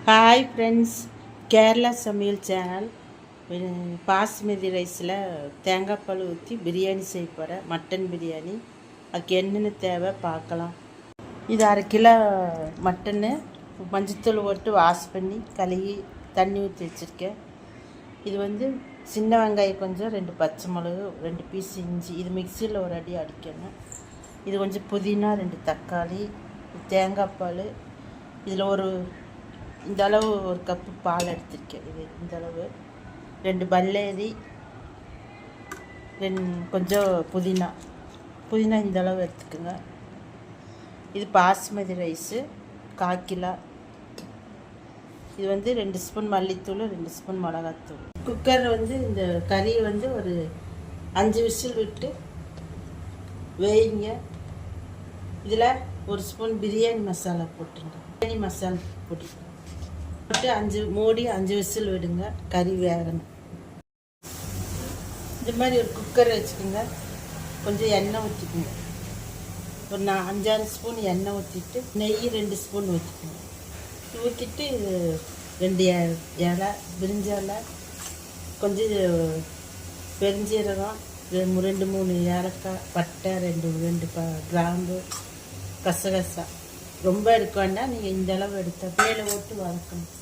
Hi friends, Kerala சமையல் channel. Basmati ரைஸில் தேங்காய் பால் ஊற்றி பிரியாணி செய்ய போகிறேன். மட்டன் பிரியாணி. அதுக்கு என்னென்ன தேவை பார்க்கலாம். இது 1/2 கிலோ மட்டனு மஞ்சத்தூள் போட்டு வாஷ் பண்ணி கழுவி தண்ணி ஊற்றி வச்சுருக்கேன். இது சின்ன வெங்காயம் கொஞ்சம், 2 பச்சை மிளகு, 2 பீஸ் இஞ்சி. இது மிக்சியில் ஒரு அடி அடிக்கணும். இது கொஞ்சம் புதினா, 2 தக்காளி, தேங்காய் பால். இதில் இந்த அளவு 1 கப்பு பால் எடுத்திருக்கேன். இது இந்த அளவு 2 பல்லேரி, கொஞ்சம் புதினா இந்த அளவு எடுத்துக்கோங்க. இது பாஸ்மதி ரைஸு 1/4 கிலோ. இது 2 ஸ்பூன் மல்லித்தூள், 2 ஸ்பூன் மிளகாத்தூள். குக்கர் இந்த கறியை ஒரு 5 விசில் விட்டு வேயிங்க. இதில் 1 ஸ்பூன் பிரியாணி மசாலா போட்டுருங்க. பிரியாணி மசாலா போட்டு 5 விசில் விடுங்க. கறி வேகணும். இந்த மாதிரி ஒரு குக்கர் வச்சுக்கோங்க. கொஞ்சம் எண்ணெய் ஊற்றிக்கோங்க. ஒரு 5-6 ஸ்பூன் எண்ணெய் ஊற்றிட்டு நெய் 2 ஸ்பூன் ஊற்றிக்கோங்க. ஊற்றிட்டு 2 இலை பிரிஞ்சி இலை, கொஞ்சம் பெருஞ்சீரகம், 2-3 ஏலக்காய், பட்டை, 2 கிராம்பு, கசகசா. ரொம்ப எடுக்க வேண்டாம். நீங்கள் இந்த அளவு எடுத்த பிள்ளையில போட்டு வதக்கணும்.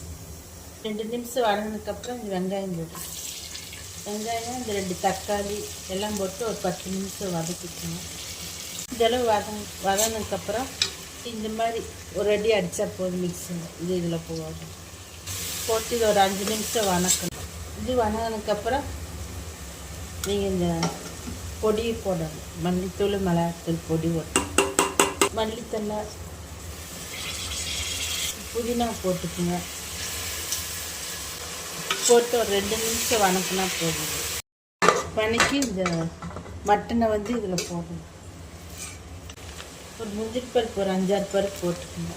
2 நிமிஷம் வதங்கினதுக்கப்புறம் இந்த வெங்காயம் போடும். வெங்காயம், இந்த 2 தக்காளி எல்லாம் போட்டு ஒரு 10 நிமிஷம் வதக்கிக்கணும். இந்த அளவு வதங்கினதுக்கப்புறம் இந்த மாதிரி ஒரு அடி அடித்தா போதும். மிக்ஸில் இதில் போட்டு இது ஒரு 5 நிமிஷம் வதக்கணும். இது வதங்கினதுக்கப்புறம் நீங்கள் இந்த பொடியை போடணும். மல்லித்தூள், மிளகாத்தூள் பொடி போடணும். மல்லித்தலை, புதினா போட்டுக்குங்க. போட்டு ஒரு 2 நிமிஷம் வதக்கினா போதும். வதக்கி இந்த மட்டனை இதில் போடணும். ஒரு முந்திரி பருப்பு, ஒரு 5-6 பருப்பு போட்டுக்கோங்க.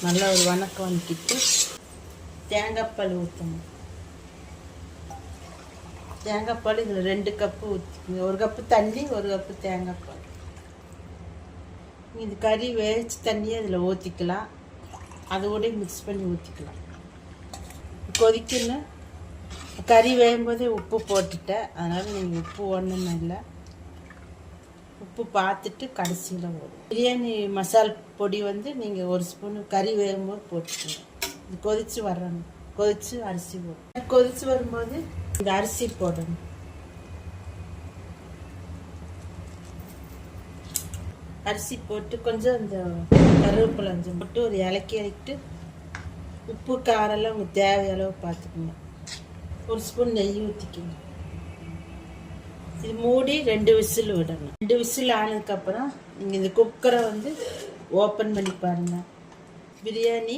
நல்லா ஒரு வதக்கம் வதக்கிட்டு தேங்காய் பால் ஊற்றணும். தேங்காய் பால் இதில் 2 கப்பு ஊற்றிக்கோங்க. 1 கப்பு தண்ணி, 1 கப்பு தேங்காய் பால். இது கறி வேவிச்சு தண்ணியை இதில் ஊற்றிக்கலாம். அதோட மிக்ஸ் பண்ணி ஊற்றிக்கலாம். கொதிக்கணும். கறி வேகும்போதே உப்பு போட்டுட்டேன். அதனால் நீங்கள் உப்பு ஒன்றும் இல்லை. உப்பு பார்த்துட்டு கடைசியில் வரும். பிரியாணி மசால் பொடி நீங்கள் 1 ஸ்பூன் கறி வேகும்போது போட்டுக்கணும். இது கொதித்து வரணும். கொதித்து அரிசி போடணும். கொதித்து வரும்போது இந்த அரிசி போடணும். அரிசி போட்டு கொஞ்சம் இந்த கருவேப்பிலை போட்டு ஒரு இலக்கிட்டு உப்பு காரெல்லாம் உங்கள் தேவை அளவு பார்த்துக்கோங்க. 1 ஸ்பூன் நெய் ஊற்றிக்கோங்க. இது மூடி 2 விசில் விடணும். 2 விசில் ஆனதுக்கப்புறம் நீங்கள் இந்த குக்கரை ஓப்பன் பண்ணி பாருங்கள். பிரியாணி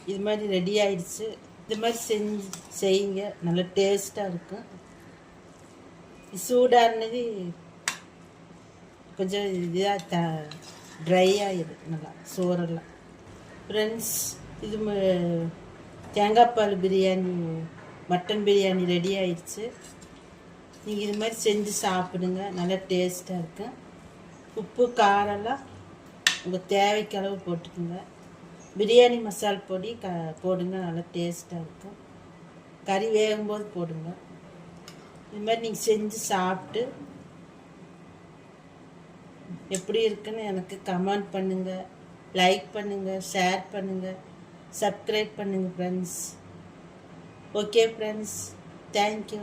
இது மாதிரி ரெடி ஆயிடுச்சு. இது மாதிரி செய்யுங்க. நல்லா டேஸ்ட்டாக இருக்கும். சூடானது கொஞ்சம் இதாக ட்ரை ஆகிடும். நல்லா சோறெல்லாம். ஃப்ரெண்ட்ஸ், இது தேங்காய் பால் பிரியாணி, மட்டன் பிரியாணி ரெடி ஆயிடுச்சு. நீங்கள் இது மாதிரி செஞ்சு சாப்பிடுங்க. நல்லா டேஸ்ட்டாக இருக்கும். உப்பு காரெல்லாம் உங்கள் தேவைக்கு அளவு போட்டுக்குங்க. பிரியாணி மசால் பொடி போடுங்க. நல்லா டேஸ்ட்டாக இருக்கும். கறி வேகும்போது போடுங்க. இது மாதிரி நீங்கள் செஞ்சு சாப்பிட்டு எப்படி இருக்குன்னு எனக்கு கமெண்ட் பண்ணுங்கள், லைக் பண்ணுங்கள், ஷேர் பண்ணுங்கள், சப்ஸ்கிரைப் பண்ணுங்கள் ஃப்ரெண்ட்ஸ். Okay friends, thank you.